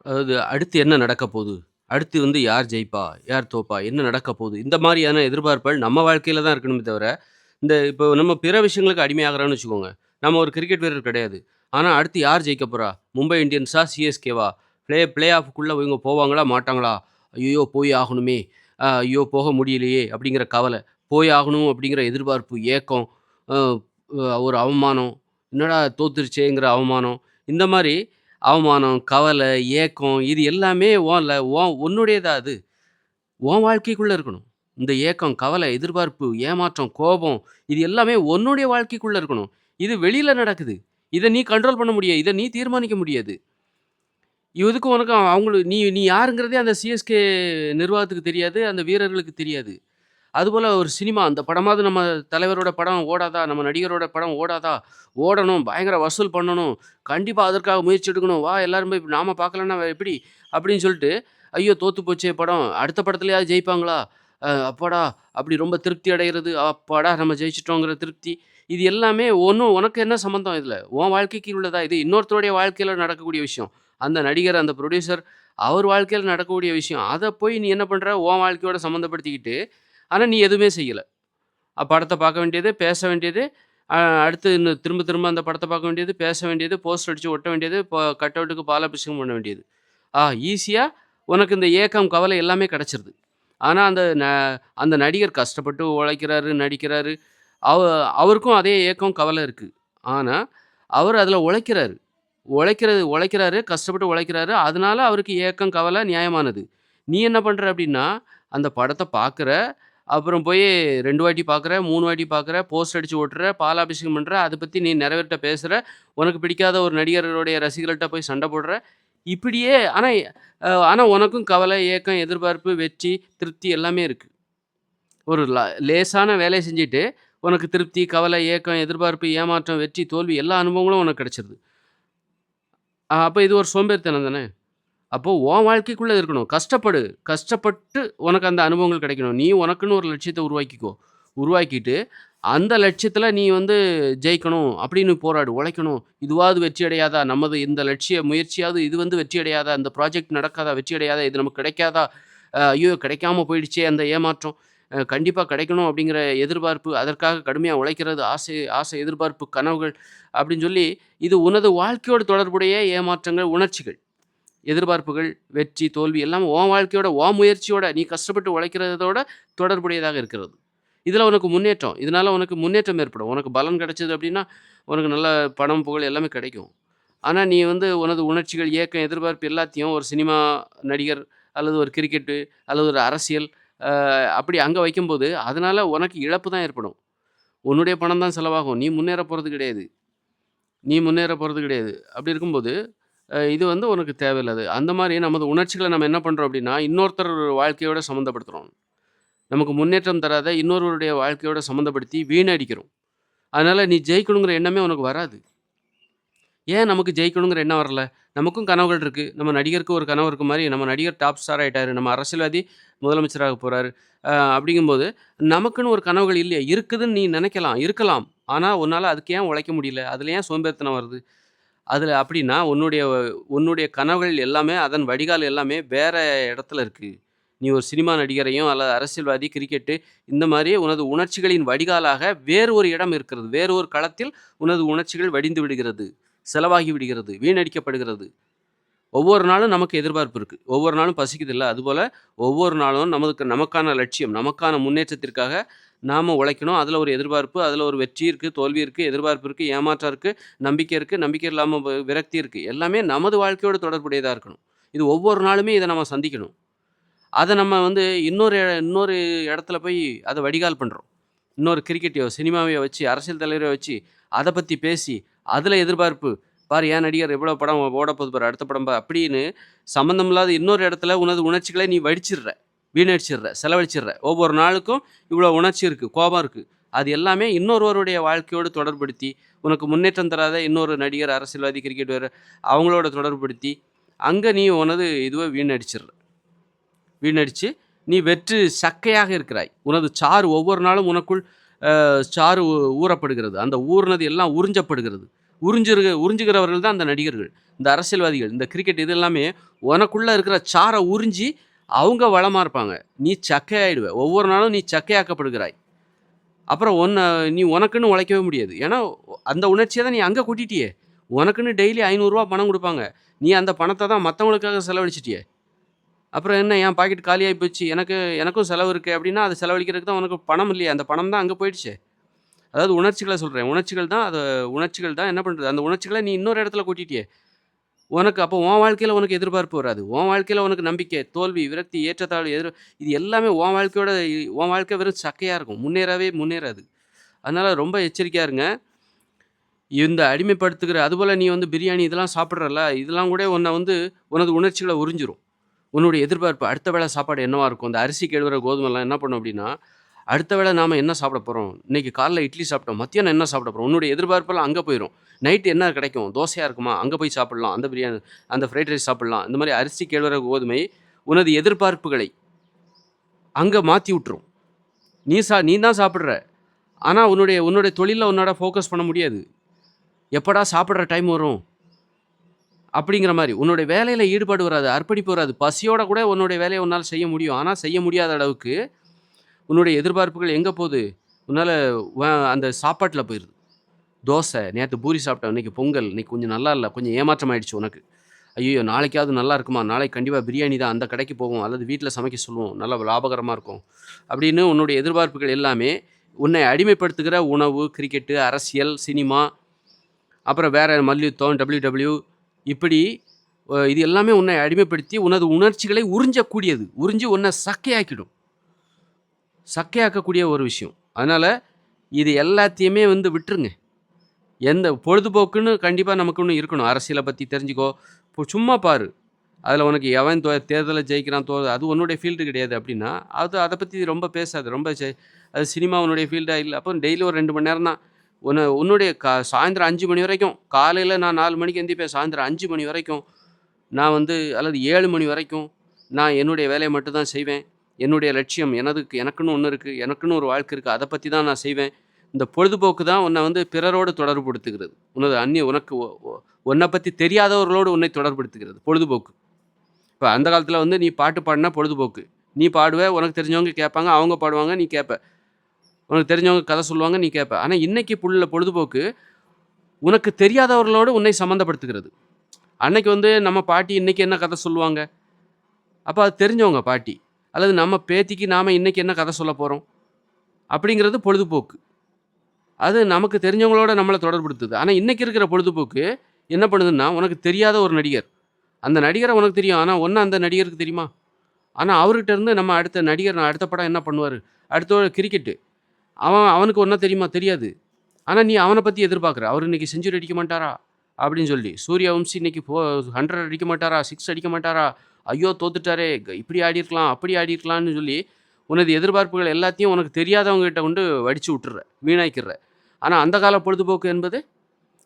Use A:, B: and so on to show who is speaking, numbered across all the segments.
A: அதாவது அடுத்து என்ன நடக்க போது? அடுத்து வந்து யார் ஜெயிப்பா? யார் தோப்பா? என்ன நடக்க போது? இந்த மாரியான எதிர்பார்ப்புகள் நம்ம வாழ்க்கையில தான் இருக்கணுமே தவிர, இந்த இப்போ நம்ம பிற விஷயங்களுக்கு அடிமையாகுறோம்னு வச்சுக்கோங்க. நம்ம ஒரு கிரிக்கெட் வீரர் கிடையாது. ஆனா அடுத்து யார் ஜெயிக்க போறா? மும்பை இந்தியன்ஸா? சிஎஸ்கேவா? பிளே ஆஃப்க்குள்ள இவங்க போவாங்களா? மாட்டாங்களா? ஐய்யயோ! போய் ஆகணுமே! ஐயோ! போக முடியலையே! அப்படிங்கிற கவலை. போய் ஆகணும் அப்படிங்கிற எதிர்பார்ப்பு, ஏக்கம், அ ஒரு அவமானம். என்னடா தோத்துருச்சேங்கிற அவமானம். இந்த மாரி அவமானம், கவலை, ஏக்கம் இது எல்லாமே உன்னுடையதா அது? உன் வாழ்க்கைக்குள்ள இருக்கணும். இந்த ஏக்கம், கவலை, எதிர்பார்ப்பு, ஏமாற்றம், கோபம் இது எல்லாமே உன்னுடைய வாழ்க்கைக்குள்ள இருக்கணும். இது வெளியில நடக்குது. இத நீ கண்ட்ரோல் பண்ண முடியாது. இத நீ தீர்மானிக்க முடியாது. இதுக்கும் உனக்கும் அவங்களுக்கு நீ நீ யாருங்கிறதே அந்த சிஎஸ்கே நிர்வாகத்துக்கு தெரியாது. அந்த வீரர்களுக்கு தெரியாது. அதுபோல ஒரு சினிமா அந்த படமாவது நம்ம தலைவரோட படம் ஓடாதா? நம்ம நடிகரோட படம் ஓடாதா? ஓடணும். பயங்கர வசூல் பண்ணணும். கண்டிப்பா அதற்காக முயற்சி எடுக்கணும். வா எல்லாரும் போய் நாம பார்க்கலன்னா எப்படி? அப்படின்னு சொல்லிட்டு, ஐயோ! தோத்து போச்சே படம். அடுத்த படத்துலயாவது ஜெயிப்பாங்களா? அப்பாடா! அப்படி ரொம்ப திருப்தி அடையிறது. அப்பாடா! நம்ம ஜெயிச்சுட்டோங்கிற திருப்தி. இது எல்லாமே உனக்கு என்ன சம்மந்தம் இதுல? உன் வாழ்க்கைக்கு உள்ளதா இது? இன்னொருத்தருடைய வாழ்க்கையில நடக்கக்கூடிய விஷயம். அந்த நடிகர், அந்த புரொடியூசர் அவர் வாழ்க்கையில நடக்கக்கூடிய விஷயம். அத போய் நீ என்ன பண்ற? உன் வாழ்க்கையோட சம்மந்தப்படுத்திக்கிட்டு ஆனா, நீ எதுவுமே செய்யல. படத்த பார்க்க வேண்டியது, பேச வேண்டியது, அ அடுத்து இன்னும் திரும்ப திரும்ப அந்த படத்த பார்க்க வேண்டியது, பேச வேண்டியது, போஸ்டர் அடிச்சு ஒட்ட வேண்டியது, கட் அவுட்டுக்கு பாலாபிஷேகம் பண்ண வேண்டியது. ஈஸியா உனக்கு இந்த ஏக்கம், கவலை எல்லாமே கிடைச்சிருது. ஆனா, அந்த நடிகர் கஷ்டப்பட்டு உழைக்கிறாரு, நடிக்கிறாரு. அவ அவருக்கும் அதே ஏக்கம், கவலை இருக்கு. ஆனா, அவரு அதுல உழைக்கிறாரு. உழைக்கிறாரு, கஷ்டப்பட்டு உழைக்கிறாரு. அதனால அவருக்கு ஏக்கம், கவலை நியாயமானது. நீ என்ன பண்ற அப்டின்னா, அந்த படத்த பார்க்குற, அப்புறம் போய் 2 வாட்டி பார்க்குற, 3 வாட்டி பார்க்குற, போஸ்டர் அடிச்சு ஒட்டுற, பாலாபிஷேகம் பண்ற, அத பத்தி நீ நெறைய பேசுற, உனக்கு பிடிக்காத ஒரு நடிகருடைய ரசிகர்கள்ட்ட போய் சண்ட போடுற. இப்படியே ஆனா உனக்கும் கவலை, ஏக்கம், எதிர்பார்ப்பு, வெற்றி, திருப்தி எல்லாமே இருக்கு. ஒரு லேசான வேலைய செஞ்சுட்டு, உனக்கு திருப்தி, கவலை, ஏக்கம், எதிர்பார்ப்பு, ஏமாற்றம், வெற்றி, தோல்வி எல்லா அனுபவங்களும் உனக்கு கிடைச்சிருது. அப்ப இது ஒரு சோம்பேறித்தனம் தானே! அப்போ உன் வாழ்க்கைக்குள்ள இருக்கணும். கஷ்டப்படு. கஷ்டப்பட்டு உனக்கு அந்த அனுபவங்கள் கிடைக்கணும். நீ உனக்குன்னு ஒரு லட்சியத்த உருவாக்கிக்கோ. உருவாக்கிட்டு, அந்த லட்சியத்துல நீ வந்து ஜெயிக்கணும் அப்படின்னு போராடு. உழைக்கணும். இதுவாவது வெற்றி அடையாதா? நமது இந்த லட்சிய முயற்சியாவது இது வந்து வெற்றி அடையாதா? இந்த ப்ராஜெக்ட் நடக்காதா? வெற்றி அடையாதா? இது நமக்கு கிடைக்காதா? ஐயோ! கிடைக்காம போயிடுச்சே அந்த ஏமாற்றம். கண்டிப்பா கிடைக்கணும் அப்படிங்கிற எதிர்பார்ப்பு, அதற்காக கடுமையா உழைக்கிறது, ஆசை ஆசை, எதிர்பார்ப்பு, கனவுகள் அப்படின்னு சொல்லி, இது உனது வாழ்க்கையோடு தொடர்புடைய ஏமாற்றங்கள், உணர்ச்சிகள். எதிர்பார்ப்புகள், வெற்றி, தோல்வி எல்லாம் உன் வாழ்க்கையோட, உன் முயற்சியோட, நீ கஷ்டப்பட்டு உழைக்கிறதோட தொடர்புடையதாக இருக்கிறது. இதுல உனக்கு முன்னேற்றம். இதனால உனக்கு முன்னேற்றம் ஏற்படும். உனக்கு பலன் கிடைச்சது அப்டின்னா, உனக்கு நல்ல பணம், புகழ் எல்லாமே கிடைக்கும். ஆனா, நீ வந்து உனது உணர்ச்சிகள், ஏக்கம், எதிர்பார்ப்பு எல்லாத்தையும் ஒரு சினிமா நடிகர் அல்லது ஒரு கிரிக்கெட்டு அல்லது ஒரு அரசியல் அப்படி அங்க வைக்கும்போது, அதனால உனக்கு இழப்பு தான் ஏற்படும். உன்னுடைய பணம் தான் செலவாகும். நீ முன்னேற போறது கிடையாது. அப்படி இருக்கும்போது, இது வந்து உனக்கு தேவையில்லாது. அந்த மாரி நமது உணர்ச்சிகள நம்ம என்ன பண்றோம் அப்டின்னா, இன்னொருத்தர் வாழ்க்கையோட சம்மந்தப்படுத்துறோம். நமக்கு முன்னேற்றம் தராத இன்னொருவருடைய வாழ்க்கையோட சம்மந்தப்படுத்தி வீணடிக்கிறோம். அதனால நீ ஜெயிக்கணுங்கிற எண்ணமே உனக்கு வராது. ஏன் நமக்கு ஜெயிக்கணுங்கிற எண்ணம் வரல? நமக்கும் கனவுகள் இருக்கு. நம்ம நடிகருக்கு ஒரு கனவு இருக்க மாரி, நம்ம நடிகர் டாப் ஸ்டார் ஆயிட்டாரு. நம்ம அரசியல்வாதி முதலமைச்சராக போறாரு. அப்படிங்கும்போது, நமக்குன்னு ஒரு கனவுகள் இல்லையே. இருக்குதுன்னு நீ நெனைக்கலாம், இருக்கலாம். ஆனா, உன்னால அதுக்கு ஏன் உழைக்க முடியல? அதுல ஏன் சோம்பேறித்தனம் வருது? அதுல அப்படின்னா, உன்னுடைய உன்னுடைய கனவுகள் எல்லாமே, அதன் வடிகால் எல்லாமே வேற இடத்துல இருக்கு. நீ ஒரு சினிமா நடிகரையும், அல்லது அரசியல்வாதி, கிரிக்கெட்டு இந்த மாரி உனது உணர்ச்சிகளின் வடிகாலாக வேறு ஒரு இடம் இருக்கிறது. வேறு ஒரு களத்தில் உனது உணர்ச்சிகள் வடிந்து விடுகிறது. செலவாகி விடுகிறது. வீணடிக்கப்படுகிறது. ஒவ்வொரு நாளும் நமக்கு எதிர்பார்ப்பு இருக்கு. ஒவ்வொரு நாளும் பசிக்குதுல்ல, அதுபோல ஒவ்வொரு நாளும் நமக்கான லட்சியம், நமக்கான முன்னேற்றத்திற்காக நாம உழைக்கணும். அதுல ஒரு எதிர்பார்ப்பு, அதுல ஒரு வெற்றி இருக்கு, தோல்வி இருக்கு, எதிர்பார்ப்பு இருக்கு, ஏமாற்றம் இருக்கு, நம்பிக்கை இருக்கு, நம்பிக்கை இல்லாம விரக்தி இருக்கு. எல்லாமே நமது வாழ்க்கையோடு தொடர்புடையதா இருக்கணும். இது ஒவ்வொரு நாளுமே இத நம்ம சந்திக்கணும். அத நம்ம வந்து இன்னொரு இடத்துல போய் அத வடிகால் பண்றோம். இன்னொரு கிரிக்கெட்டையோ, சினிமாவையோ வச்சு, அரசியல் தலைவரையோ வச்சு, அத பத்தி பேசி, அதுல எதிர்பார்ப்பு, "பாரு என் நடிகர் எவ்வளோ படம் ஓடப்போது பாரு, அடுத்த படம் பாரு" அப்படின்னு சம்மந்தம் இல்லாத இன்னொரு இடத்துல உனது உணர்ச்சிகள நீ வடிச்சிடுற, வீணடிச்சிடுற, செலவழிச்சிடுற. ஒவ்வொரு நாளுக்கும் இவ்வளோ உணர்ச்சி இருக்கு, கோபம் இருக்கு. அது எல்லாமே இன்னொருவருடைய வாழ்க்கையோடு தொடர்புபடுத்தி, உனக்கு முன்னேற்றம் தராத இன்னொரு நடிகர், அரசியல்வாதி, கிரிக்கெட் வீரர் அவங்களோட தொடர்புபடுத்தி, அங்க நீ உனது இதுவ வீணடிச்சிடுற. வீணடிச்சு, நீ வெற்று சக்கையாக இருக்கிறாய். உனது சாறு ஒவ்வொரு நாளும் உனக்குள் சாறு ஊறப்படுகிறது. அந்த ஊறுனது எல்லாம் உறிஞ்சப்படுகிறது. உறிஞ்சுகிறவர்கள் தான் அந்த நடிகர்கள், இந்த அரசியல்வாதிகள், இந்த கிரிக்கெட் இது எல்லாமே உனக்குள்ள இருக்கிற சார உறிஞ்சி அவங்க வளமா இருப்பாங்க. நீ சக்கையாயிடுவ. ஒவ்வொரு நாளும் நீ சக்கையாக்கப்படுகிறாய். அப்புறம் நீ உனக்குன்னு உழைக்கவே முடியாது. ஏன்னா, அந்த உணர்ச்சிய தான் நீ அங்க கொட்டிட்டியே. உனக்குன்னு டெய்லி ரூ. 500 பணம் குடுப்பாங்க. நீ அந்த பணத்த தான் மத்தவங்களுக்காக செலவழிச்சிட்டியே. அப்புறம் என்ன என் பாக்கெட் காலியாயி போச்சு. எனக்கும் செலவு இருக்கு அப்டின்னா, அது செலவழிக்கிறதுக்கு தான் உனக்கு பணம் இல்லையே. அந்த பணம் தான் அங்க போயிடுச்சே. அதாவது உணர்ச்சிகள சொல்றேன். உணர்ச்சிகள் தான் என்ன பண்றது? அந்த உணர்ச்சிகள நீ இன்னொரு இடத்துல கொட்டிட்டியே. அப்போ உன் வாழ்க்கையில உனக்கு எதிர்பார்ப்பு வராது. உன் வாழ்க்கையில உனக்கு நம்பிக்கை, தோல்வி, விரக்தி, ஏற்றத்தாழ்வு இது எல்லாமே உன் வாழ்க்கை வெறும் சக்கையா இருக்கும். முன்னேறாது. அதனால ரொம்ப எச்சரிக்கையா இருங்க. இந்த அடிமைப்படுத்துகிற அதுபோல நீ வந்து பிரியாணி இதெல்லாம் சாப்பிடுறல்ல, இதெல்லாம் கூட உனது உணர்ச்சிகள உறிஞ்சிரும். உன்னுடைய எதிர்பார்ப்பு அடுத்த வேள சாப்பாடு என்னவா இருக்கும்? இந்த அரிசி கேழ்வர கோதுமைலாம் என்ன பண்ணும் அப்டின்னா, அடுத்த வேள நாம என்ன சாப்பிட போறோம்? இன்னைக்கு காலைல இட்லி சாப்பிட்டோம். மத்தியானம் என்ன சாப்பிட போறோம்? உன்னுடைய எதிர்பார்ப்பெல்லாம் அங்க போயிரும். நைட் என்ன கிடைக்கும்? தோசையா இருக்குமா? அங்க போய் சாப்பிடலாம். அந்த பிரியாணி அந்த ஃப்ரைட் ரைஸ் சாப்பிடலாம். இந்த மாரி அரிசி, கேழ்வரகு, கோதுமை உனது எதிர்பார்ப்புகளை அங்க மாத்தி விட்டுரும். நீ தான் சாப்பிடுற. ஆனா உன்னுடைய தொழில்ல உன்னால ஃபோக்கஸ் பண்ண முடியாது. எப்படா சாப்பிடுற டைம் வரும்? அப்படிங்கிற மாரி. உன்னுடைய வேலையில ஈடுபாடு வராது, அர்ப்பணிப்பு வராது. பசியோட கூட உன்னுடைய வேலைய உன்னால செய்ய முடியும். ஆனா செய்ய முடியாத அளவுக்கு உன்னுடைய எதிர்பார்ப்புகள் எங்க போது? உன்னால வ அந்த சாப்பாட்டுல போயிருது. தோசை, நேத்து பூரி சாப்பிட்டேன், இன்னைக்கு பொங்கல், இன்னைக்கு கொஞ்சம் நல்லா இல்ல. கொஞ்சம் ஏமாற்றம் ஆயிடுச்சு உனக்கு. ஐய்யயோ! நாளைக்காவது நல்லா இருக்குமா? நாளைக்கு கண்டிப்பா பிரியாணி தான். அந்த கடைக்கு போவோம். அல்லது வீட்ல சமைக்க சொல்லுவோம். நல்லா லாபகரமா இருக்கும். அப்படின்னு உன்னுடைய எதிர்பார்ப்புகள் எல்லாமே உன்னை அடிமைப்படுத்துகிற உணவு, கிரிக்கெட்டு, அரசியல், சினிமா, அப்புறம் வேற மல்யுத்தம், WW இப்படி இது எல்லாமே உன்னை அடிமைப்படுத்தி உனது உணர்ச்சிகளை உறிஞ்சக்கூடியது. உறிஞ்சி உன்ன சக்கையாக்கிடும். சக்கையாக்கக்கூடிய ஒரு விஷயம். அதனால இது எல்லாத்தையுமே விட்டுருங்க. பொழுதுபோக்குன்னு கண்டிப்பா நமக்குன்னு இருக்கணும். அரசியல பத்தி தெரிஞ்சுக்கோ. இப்போ சும்மா பாரு. அதில உனக்கு எவன் தேர்தல்ல ஜெயிக்கிறான், அது உன்னுடைய ஃபீல்டு கிடையாது அப்டின்னா, அத பத்தி ரொம்ப பேசாத. அது சினிமா உன்னுடைய ஃபீல்டா இல்ல. அப்போ டெய்லி ஒரு 2 மணி நேரம் தான். உன்னுடைய சாயந்திரம் 5 மணி வரைக்கும், காலையில நான் 4 மணிக்கு எந்திரிப்பேன். சாயந்திரம் 5 மணி வரைக்கும், நான் அல்லது 7 மணி வரைக்கும், நான் என்னுடைய வேலைய மட்டும் தான் செய்வேன். என்னுடைய லட்சியம் எனக்குன்னு ஒண்ணு இருக்கு. எனக்குன்னு ஒரு வாழ்க்கை இருக்கு. அத பத்தி தான் நான் செய்வேன். இந்த பொழுதுபோக்கு தான் உன்ன பிறரோடு தொடர்புபடுத்துகிறது. உனக்கு உன்ன பத்தி தெரியாதவர்களோடு உன்னை தொடர்புபடுத்துகிறது. பொழுதுபோக்கு. இப்ப அந்த காலத்துல நீ பாட்டு பாடுனா பொழுதுபோக்கு. நீ பாடுவ, உனக்கு தெரிஞ்சவங்க கேட்பாங்க. அவங்க பாடுவாங்க, நீ கேட்ப. உனக்கு தெரிஞ்சவங்க கதை சொல்லுவாங்க, நீ கேட்ப. ஆனா இன்னைக்கு பொழுதுபோக்கு, உனக்கு தெரியாதவர்களோடு உன்னை சம்மந்தப்படுத்துகிறது. அன்னைக்கு நம்ம பாட்டி இன்னைக்கு என்ன கதை சொல்லுவாங்க? அப்ப அது தெரிஞ்சவங்க பாட்டி. அல்லது நம்ம பேத்திக்கு நாம இன்னைக்கு என்ன கதை சொல்லப் போறோம்? அப்படிங்கிறது பொழுதுபோக்கு. அது நமக்கு தெரிஞ்சவங்களோட நம்மள தொடர்புபடுத்துது. ஆனா இன்னைக்கு இருக்கிற பொழுதுபோக்கு என்ன பண்ணுதுன்னா, உனக்கு தெரியாத ஒரு நடிகர். அந்த நடிகர உனக்கு தெரியும். ஆனா அந்த நடிகருக்கு தெரியுமா? ஆனா அவர்கிட்ட இருந்து நம்ம அடுத்த படம் என்ன பண்ணுவாரு? அடுத்த கிரிக்கெட்டு. அவனுக்கு ஒண்ணா தெரியுமா? தெரியாது. ஆனா நீ அவன பத்தி எதிர்பார்க்குற. அவரு இன்னைக்கு செஞ்சுரி அடிக்க மாட்டாரா? அப்படின்னு சொல்லி. சூர்யவம்சி இன்னைக்கு 100 அடிக்க மாட்டாரா? 6 அடிக்க மாட்டாரா? ஐயோ! தோத்துட்டாரே! இப்படி ஆடியிருக்கலாம், அப்படி ஆடியிருக்கலாம்னு சொல்லி, உனது எதிர்பார்ப்புகள் எல்லாத்தையும் உனக்கு தெரியாதவங்க கிட்ட கொண்டு வடிச்சு விட்டுர்ற. வீணாக்கிர்ற. ஆனா அந்த கால பொழுதுபோக்கு என்பது,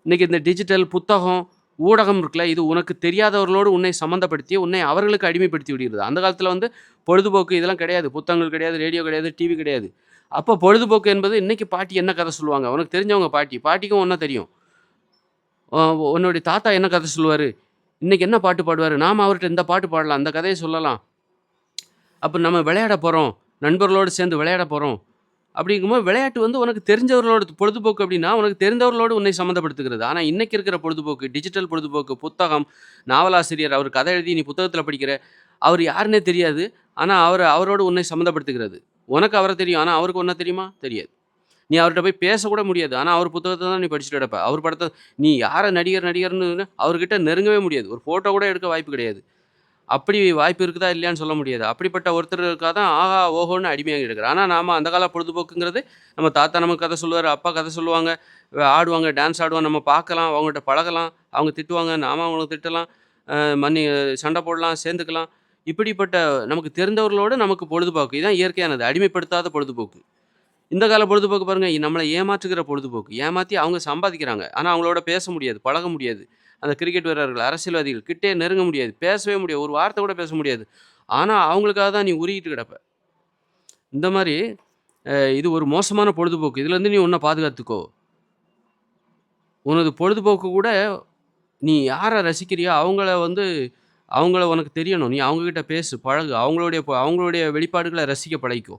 A: இன்னைக்கு இந்த டிஜிட்டல், புத்தகம், ஊடகம் இருக்குல்ல, இது உனக்கு தெரியாதவர்களோடு உன்னை சம்மந்தப்படுத்தி, உன்னை அவர்களுக்கு அடிமைப்படுத்தி விடுகிறது. அந்த காலத்துல பொழுதுபோக்கு இதெல்லாம் கிடையாது. புத்தகங்கள் கிடையாது, ரேடியோ கிடையாது, டிவி கிடையாது. அப்ப பொழுதுபோக்கு என்பது இன்னைக்கு பாட்டி என்ன கதை சொல்லுவாங்க? உனக்கு தெரிஞ்சவங்க பாட்டி. பாட்டிக்கும் உன்ன தெரியும். அ உன்னுடைய தாத்தா என்ன கதை சொல்லுவாரு? இன்னைக்கு என்ன பாட்டு பாடுவாரு? நாம அவர்ட்ட இந்த பாட்டு பாடலாம். அந்த கதைய சொல்லலாம். அப்ப நம்ம விளையாட போறோம். நண்பர்களோடு சேர்ந்து விளையாட போறோம். அப்படிங்கும்போது விளையாட்டு உனக்கு தெரிஞ்சவர்களோட பொழுதுபோக்கு அப்படின்னா, உனக்கு தெரிந்தவர்களோடு உன்னை சம்மந்தப்படுத்துகிறது. ஆனா இன்னைக்கு இருக்கிற பொழுதுபோக்கு, டிஜிட்டல் பொழுதுபோக்கு, புத்தகம், நாவலாசிரியர், அவர் கதை எழுதி நீ புத்தகத்தில படிக்கிற, அவர் யாருன்னே தெரியாது. ஆனா அவரோடு உன்னை சம்மந்தப்படுத்துகிறது. உனக்கு அவர தெரியும். ஆனா அவருக்கு உன்ன தெரியுமா? தெரியாது. நீ அவர்ட்ட போய் பேசக்கூட முடியாது. ஆனா அவர் புத்தகத்த தான் நீ படிச்சுட்டு கிடப்ப. அவர் படத்த நீ யார நடிகர்ன்னு அவர்கிட்ட நெருங்கவே முடியாது. ஒரு ஃபோட்டோ கூட எடுக்க வாய்ப்பு கிடையாது. அப்படி வாய்ப்பு இருக்குதா இல்லையான்னு சொல்ல முடியாது. அப்படிப்பட்ட ஒருத்தருக்கா தான் ஆஹா, ஓஹோன்னு அடிமையாகி இருக்கிறார். ஆனா நாம அந்த கால பொழுதுபோக்குங்கிறது, நம்ம தாத்தா நமக்கு கதை சொல்லுவாரு, அப்பா கதை சொல்லுவாங்க, ஆடுவாங்க, டான்ஸ் ஆடுவாங்க, நம்ம பார்க்கலாம், அவங்ககிட்ட பழகலாம், அவங்க திட்டுவாங்க, நாம அவங்கள திட்டலாம், அ மன்னி சண்டை போடலாம், சேர்ந்துக்கலாம். இப்படிப்பட்ட நமக்கு தெரிந்தவர்களோடு நமக்கு பொழுதுபோக்கு. இதான் இயற்கையானது. அடிமைப்படுத்தாத பொழுதுபோக்கு. இந்த கால பொழுதுபோக்கு பாருங்க, நம்மள ஏமாற்றுகிற பொழுதுபோக்கு. ஏமாத்தி அவங்க சம்பாதிக்கிறாங்க. ஆனா அவங்களோட பேச முடியாது, பழக முடியாது. அந்த கிரிக்கெட் வீரர்கள், அரசியல்வாதிகள் கிட்டயே நெருங்க முடியாது. பேசவே முடியாது. ஒரு வார்த்தை கூட பேச முடியாது. ஆனா அவங்களுக்காக தான் நீ உருகிட்டு கிடப்ப. இந்த மாரி இது ஒரு மோசமான பொழுதுபோக்கு. இதுலருந்து நீ உன்ன பாதுகாத்துக்கோ. உனது பொழுதுபோக்கு கூட நீ யார ரசிக்கிறியோ அவங்கள உனக்கு தெரியணும். நீ அவங்ககிட்ட பேசு, பழகு. அவங்களுடைய வெளிப்பாடுகள ரசிக்க பழகிக்கோ.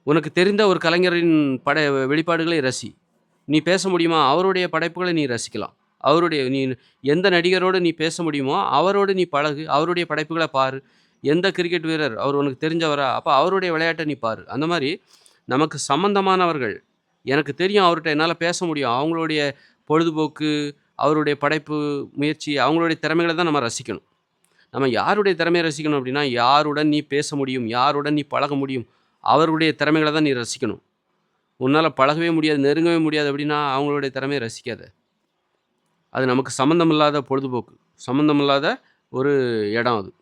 A: உனக்கு தெரிந்த ஒரு கலைஞரின் பட வெளிப்பாடுகளை ரசி. நீ பேச முடியுமா? அவருடைய படைப்புகள நீ ரசிக்கலாம். நீ எந்த நடிகரோடு நீ பேச முடியுமோ, அவரோடு நீ பழகு. அவருடைய படைப்புகள பாரு. எந்த கிரிக்கெட் வீரர் அவர் உனக்கு தெரிஞ்சவரா? அப்ப அவருடைய விளையாட்ட நீ பாரு. அந்த மாரி நமக்கு சம்மந்தமானவர்கள். எனக்கு தெரியும் அவர்ட்ட என்னால பேச முடியும். அவங்களுடைய பொழுதுபோக்கு, அவருடைய படைப்பு முயற்சி, அவங்களுடைய திறமைகள தான் நம்ம ரசிக்கணும். நம்ம யாருடைய திறமைய ரசிக்கணும் அப்டின்னா, யாருடன் நீ பேச முடியும்? யாருடன் நீ பழக முடியும்? அவர்களுடைய திறமைகள தான் நீ ரசிக்கணும். உன்னால பழகவே முடியாது, நெருங்கவே முடியாது அப்டின்னா, அவங்களுடைய திறமைய ரசிக்காத. அது நமக்கு சம்மந்தமில்லாத பொழுதுபோக்கு. சம்மந்தமில்லாத ஒரு இடம் அது.